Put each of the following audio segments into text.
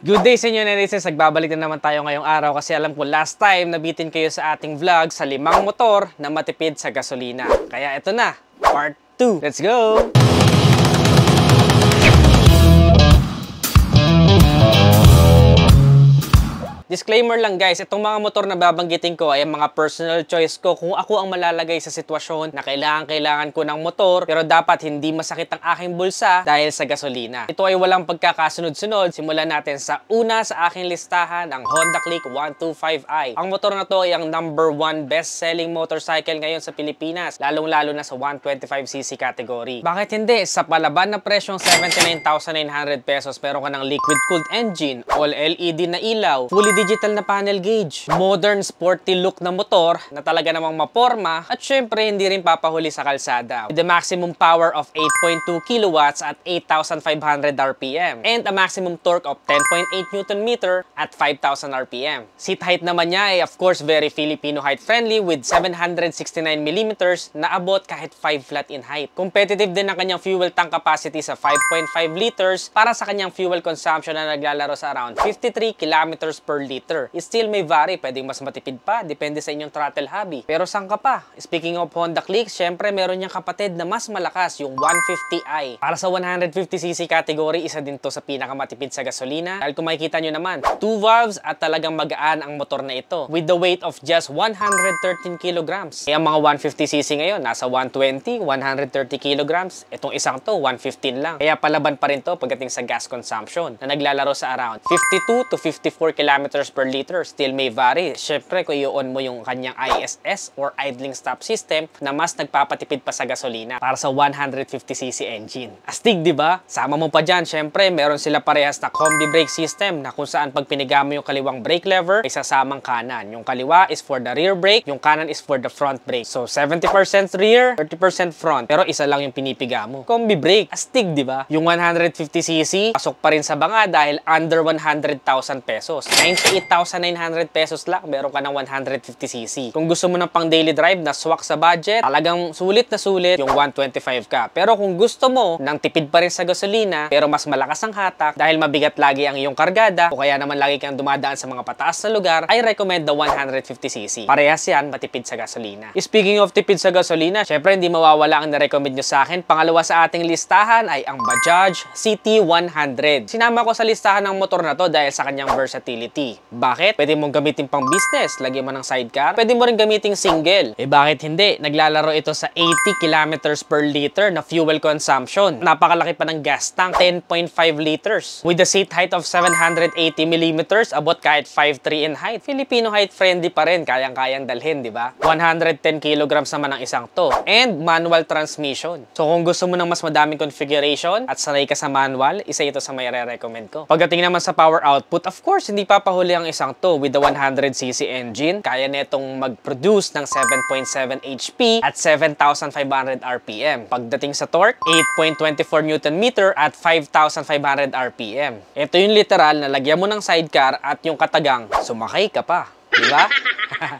Good day sa inyo, netizens. Nagbabalik na naman tayo ngayong araw kasi alam ko last time nabitin kayo sa ating vlog sa 5 motor na matipid sa gasolina. Kaya ito na, part 2. Let's go! Disclaimer lang guys, itong mga motor na babanggitin ko ay mga personal choice ko kung ako ang malalagay sa sitwasyon na kailangan ko ng motor pero dapat hindi masakit ang aking bulsa dahil sa gasolina. Ito ay walang pagkakasunod-sunod. Simulan natin sa una sa aking listahan, ang Honda Click 125i. Ang motor na to ay ang #1 best-selling motorcycle ngayon sa Pilipinas, lalong-lalo na sa 125cc category. Bakit hindi? Sa palaban na presyong 79,900 pesos, meron ka ng liquid-cooled engine, all LED na ilaw, fully digital na panel gauge, modern sporty look na motor na talaga namang maporma at syempre hindi rin papahuli sa kalsada. With a maximum power of 8.2 kilowatts at 8,500 RPM and a maximum torque of 10.8 Nm at 5,000 RPM. Seat height naman niya ay of course very Filipino height friendly with 769mm na abot kahit 5 flat in height. Competitive din ang kanyang fuel tank capacity sa 5.5 liters para sa kanyang fuel consumption na naglalaro sa around 53 kilometers per liter. Still may vary, pwedeng mas matipid pa, depende sa inyong throttle hobby. Pero saan ka pa? Speaking of Honda Click, syempre meron niyang kapatid na mas malakas, yung 150i. Para sa 150cc category, isa din to sa pinakamatipid sa gasolina. Dahil kung makikita nyo naman, 2 valves at talagang magaan ang motor na ito. With the weight of just 113 kilograms. Kaya mga 150cc ngayon, nasa 120, 130 kilograms. Itong isang to, 115 lang. Kaya palaban pa rin to pagdating sa gas consumption na naglalaro sa around 52 to 54 kilometers per liter. Still may vary. Syempre, kung i-on mo yung kanyang ISS or idling stop system na mas nagpapatipid pa sa gasolina para sa 150cc engine. Astig, di ba? Sama mo pa dyan, syempre, meron sila parehas na combi brake system na kung saan pag piniga mo yung kaliwang brake lever, ay sasamang kanan. Yung kaliwa is for the rear brake, yung kanan is for the front brake. So, 70% rear, 30% front. Pero isa lang yung pinipiga mo. Combi brake. Astig, di ba? Yung 150cc, pasok pa rin sa banga dahil under 100,000 pesos. 98,900 pesos lang, meron ka ng 150cc. Kung gusto mo ng pang daily drive na swak sa budget, talagang sulit na sulit yung 125 ka. Pero kung gusto mo ng tipid pa rin sa gasolina, pero mas malakas ang hatak dahil mabigat lagi ang iyong kargada, o kaya naman lagi kang dumadaan sa mga pataas na lugar, I recommend the 150cc. Parehas yan, matipid sa gasolina. Speaking of tipid sa gasolina, syempre hindi mawawala ang na-recommend nyo sa akin. Pangalawa sa ating listahan ay ang Bajaj CT100. Sinama ko sa listahan ng motor na to dahil sa kanyang versatility. Bakit? Pwede mong gamitin pang business, lagyan mo ng sidecar. Pwede mo rin gamitin single. Bakit hindi? Naglalaro ito sa 80 kilometers per liter na fuel consumption. Napakalaki pa ng gas tank, 10.5 liters. With the seat height of 780mm, abot kahit 5'3" in height. Filipino height friendly pa rin, kayang-kayang dalhin, di ba? 110 kilograms naman ang isang to. And manual transmission. So kung gusto mo ng mas madaming configuration at sanay ka sa manual, isa ito sa may re-recommend ko. Pagdating naman sa power output, of course, hindi papahuli ang isang to. With the 100cc engine, kaya netong mag-produce ng 7.7 HP at 7,500 RPM. Pagdating sa torque, 8.24 Nm at 5,500 RPM. Ito yung literal na lagyan mo ng sidecar at yung katagang sumakay ka pa. Diba?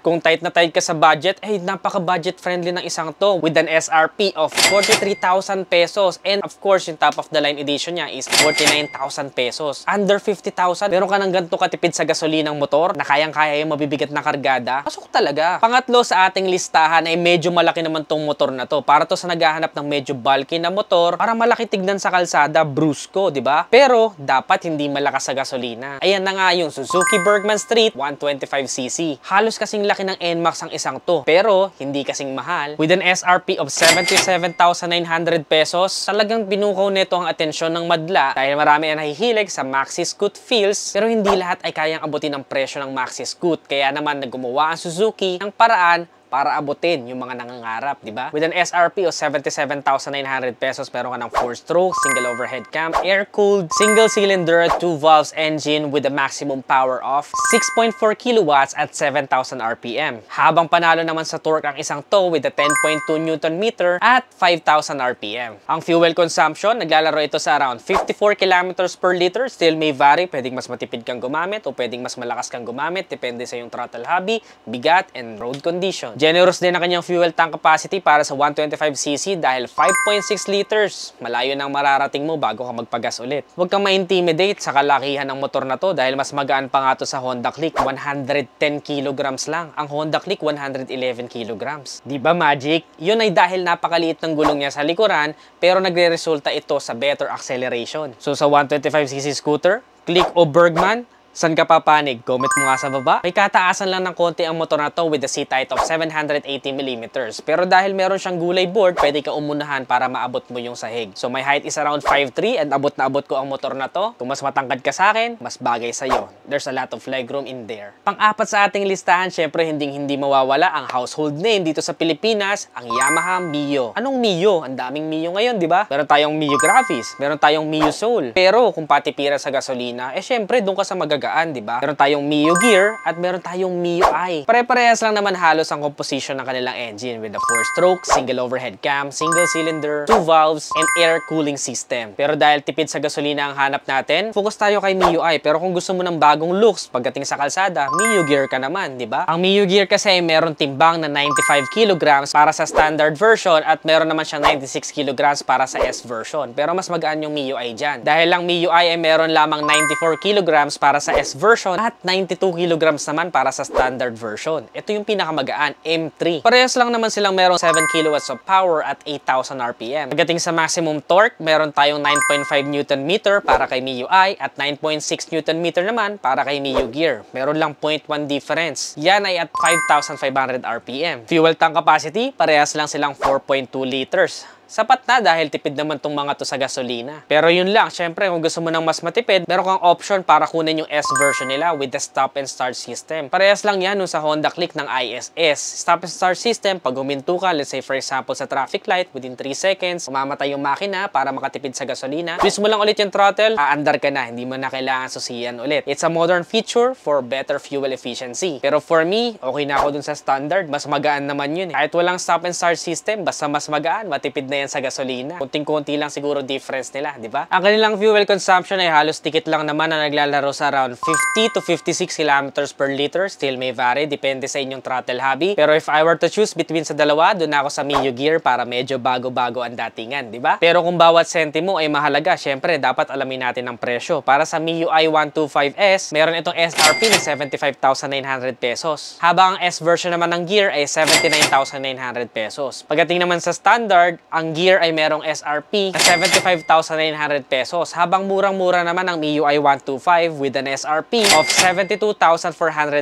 Kung tight na tight ka sa budget, napaka-budget friendly ng isang to with an SRP of 43,000 pesos. And of course, yung top of the line edition niya is 49,000 pesos. Under 50,000, meron ka ng ganito katipid sa gasolinang motor na kayang-kaya yung mabibigat na kargada. Pasok talaga. Pangatlo sa ating listahan ay medyo malaki naman tong motor na to. Para to sa naghahanap ng medyo bulky na motor, para malaki tignan sa kalsada, Brusco, diba? Pero dapat hindi malakas sa gasolina. Ayan na nga yung Suzuki Bergman Street 125cc. Halos kasing laki ng NMAX ang isang to, pero hindi kasing mahal. With an SRP of 77,900 pesos, talagang pinukaw nito ang atensyon ng madla dahil marami ang nahihilig sa Maxi Scoot feels, pero hindi lahat ay kayang abutin ang presyo ng Maxi Scoot. Kaya naman naggumawa ang Suzuki ng paraan para abutin yung mga nangangarap, di ba? With an SRP of 77,900 pesos, meron ka ng 4-stroke, single overhead cam, air-cooled, single-cylinder, 2 valves engine with a maximum power of 6.4 kilowatts at 7,000 RPM. Habang panalo naman sa torque ang isang to with a 10.2 Nm at 5,000 RPM. Ang fuel consumption, naglalaro ito sa around 54 kilometers per liter. Still may vary, pwedeng mas matipid kang gumamit o pwedeng mas malakas kang gumamit, depende sa yung throttle hobby, bigat, and road condition. Generous din ang kanyang fuel tank capacity para sa 125cc dahil 5.6 liters. Malayo nang mararating mo bago ka magpagas ulit. Huwag kang ma-intimidate sa kalakihan ng motor na to dahil mas magaan pa nga to sa Honda Click. 110 kilograms lang. Ang Honda Click 111 kilograms. Di ba magic? Yun ay dahil napakaliit ng gulong niya sa likuran pero nagre-resulta ito sa better acceleration. So sa 125cc scooter, Click o Bergman, saan ka papanig? Comment mo nga sa baba. May kataasan lang ng konti ang motor na to with the seat height of 780mm. Pero dahil meron siyang gulay board, pwede ka umunahan para maabot mo yung sahig. So my height is around 5'3" and abot na abot ko ang motor na to. Kung mas matangkad ka sa akin, mas bagay sa'yo. There's a lot of legroom in there. Pang-apat sa ating listahan, syempre hindi mawawala ang household name dito sa Pilipinas, ang Yamaha Mio. Anong Mio? Ang daming Mio ngayon, di ba? Meron tayong Mio Gravis, meron tayong Mio Soul. Pero kung patipira sa gasolina, syempre doon ka sa di ba? Meron tayong Mio Gear at meron tayong Mio I. Pare-parehas lang naman halos ang composition ng kanilang engine with a 4-stroke, single overhead cam, single cylinder, 2 valves, and air cooling system. Pero dahil tipid sa gasolina ang hanap natin, focus tayo kay Mio I. Pero kung gusto mo ng bagong looks pagdating sa kalsada, Mio Gear ka naman, di ba? Ang Mio Gear kasi meron timbang na 95 kilograms para sa standard version at meron naman siyang 96 kilograms para sa S version. Pero mas magaan yung Mio I dyan. Dahil lang Mio I ay meron lamang 94 kilograms para sa S version at 92 kilograms naman para sa standard version. Ito yung pinakamagaan, M3. Parehas lang naman silang merong 7 kilowatts of power at 8,000 RPM. Pagdating sa maximum torque, meron tayong 9.5 Newton meter para kay Mio I at 9.6 Newton meter naman para kay Mio Gear. Meron lang 0.1 difference. Yan ay at 5,500 RPM. Fuel tank capacity, parehas lang silang 4.2 liters. Sapat na dahil tipid naman tong mga to sa gasolina. Pero yun lang, syempre kung gusto mo ng mas matipid, meron kang option para kunin yung S version nila with the stop and start system. Parehas lang yan sa Honda Click ng ISS. Stop and start system, pag huminto ka, let's say for example sa traffic light, within 3 seconds, umamatay yung makina para makatipid sa gasolina. Twist mo lang ulit yung throttle, aandar ka na, hindi mo na kailangan susiyan ulit. It's a modern feature for better fuel efficiency. Pero for me, okay na ako dun sa standard, mas magaan naman yun. Kahit walang stop and start system, basta mas magaan, matipid na yan sa gasolina. Kunting-kunti lang siguro difference nila, di ba? Ang kanilang fuel consumption ay halos tikit lang naman na naglalaro sa around 50 to 56 kilometers per liter. Still may vary, depende sa inyong throttle hobby. Pero if I were to choose between sa dalawa, doon ako sa Mio Gear para medyo bago-bago ang datingan, di ba? Pero kung bawat sentimo ay mahalaga, syempre dapat alamin natin ang presyo. Para sa Mio i 125S, meron itong SRP na 75,900 pesos. Habang ang S version naman ng Gear ay 79,900 pesos. Pagdating naman sa standard, ang Gear ay merong SRP na 75,900 pesos. Habang murang-mura naman ang Mio i 125 with an SRP of 72,400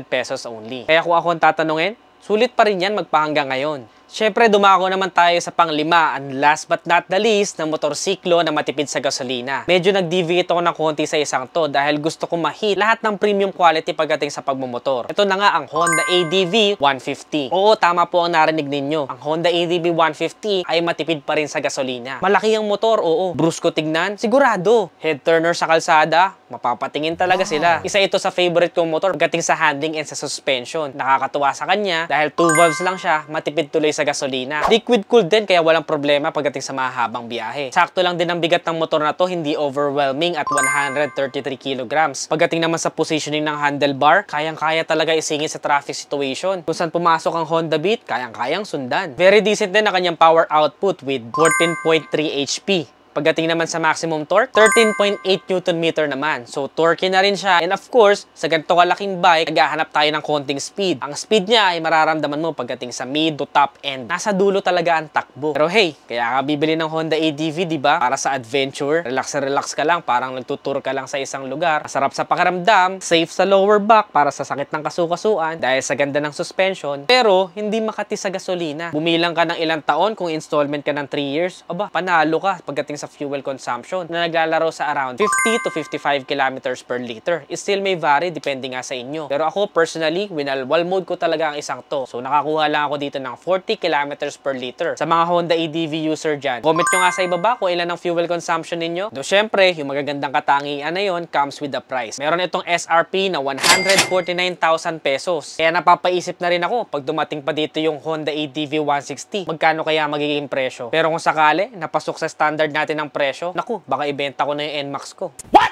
pesos only. Kaya kung ako ang tatanungin, sulit pa rin yan magpahanggang ngayon. Siyempre, dumako naman tayo sa pang-5 and last but not the least na motorsiklo na matipid sa gasolina. Medyo nag-deviate ako ng konti sa isang to dahil gusto ko ma-hit lahat ng premium quality pagdating sa pagmumotor. Ito na nga ang Honda ADV 150. Oo, tama po ang narinig ninyo. Ang Honda ADV 150 ay matipid pa rin sa gasolina. Malaki ang motor, oo. Brusco tignan, sigurado. Head turner sa kalsada, mapapatingin talaga sila. Isa ito sa favorite kong motor pagdating sa handling and sa suspension. Nakakatuwa sa kanya dahil 2 valves lang siya, matipid tuloy sa gasolina. Liquid cooled din kaya walang problema pagdating sa mahabang biyahe. Sakto lang din ang bigat ng motor na to, hindi overwhelming at 133 kilograms. Pagdating naman sa positioning ng handlebar, kayang-kaya talaga isingit sa traffic situation. Kung saan pumasok ang Honda Beat, kayang-kayang sundan. Very decent din ang kanyang power output with 14.3 HP. Pagdating naman sa maximum torque, 13.8 Nm naman. So, torque na rin siya. And of course, sa ganito kalaking bike, naghahanap tayo ng konting speed. Ang speed niya ay mararamdaman mo pagdating sa mid to top end. Nasa dulo talaga ang takbo. Pero hey, kaya ka bibili ng Honda ADV, di ba? Para sa adventure. Relax na relax ka lang, parang nagtutour ka lang sa isang lugar. Masarap sa pakiramdam, safe sa lower back para sa sakit ng kasukasuan dahil sa ganda ng suspension. Pero, hindi makati sa gasolina. Bumilang ka ng ilang taon kung installment ka ng 3 years. Aba, panalo ka pagdating sa fuel consumption na naglalaro sa around 50 to 55 kilometers per liter. It still may vary, depende nga sa inyo. Pero ako personally, winalwal mode ko talaga ang isang to. So nakakuha lang ako dito ng 40 kilometers per liter. Sa mga Honda ADV user dyan, comment nyo nga sa ibaba kung ilan ang fuel consumption ninyo. Do syempre, yung magagandang katangian na yun comes with the price. Meron itong SRP na 149,000 pesos. Kaya napapaisip na rin ako pag dumating pa dito yung Honda ADV 160. Magkano kaya magiging presyo? Pero kung sakali, napasok sa standard natin natin ng presyo, naku, baka ibenta ko na yung NMAX ko. What?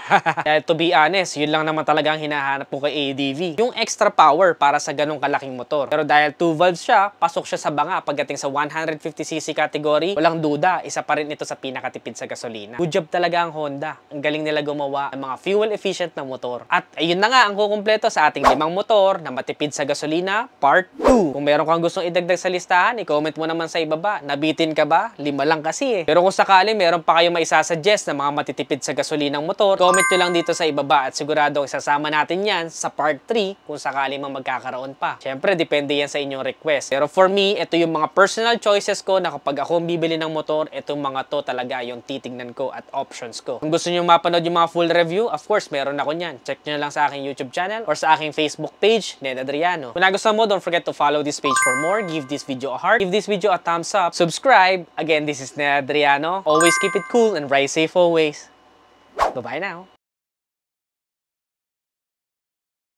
To be honest, yun lang naman talaga ang hinahanap ko kay ADV. Yung extra power para sa ganong kalaking motor. Pero dahil 2 valves siya, pasok siya sa banga pagdating sa 150cc category, walang duda, isa pa rin ito sa pinakatipid sa gasolina. Good job talaga ang Honda. Ang galing nila gumawa ng mga fuel efficient na motor. At ayun na nga ang kukumpleto sa ating 5 motor na matipid sa gasolina, part 2. Kung meron kang gustong idagdag sa listahan, i-comment mo naman sa ibaba. Nabitin ka ba? 5 lang kasi eh. Pero kung sakali meron pa kayo maisasuggest na mga matitipid sa gasolinang motor, comment nyo lang dito sa ibaba at sigurado isasama natin yan sa part 3 kung sakali mang magkakaroon pa. Siyempre, depende yan sa inyong request. Pero for me, ito yung mga personal choices ko na kapag ako bibili ng motor, itong mga to talaga yung titignan ko at options ko. Kung gusto nyo mapanood yung mga full review, of course, meron ako nyan. Check nyo lang sa aking YouTube channel or sa aking Facebook page, Ned Adriano. Kung nagustuhan mo, don't forget to follow this page for more. Give this video a heart. Give this video a thumbs up. Subscribe. Again, this is Ned Adriano. Always keep it cool and ride safe always. Bye-bye now.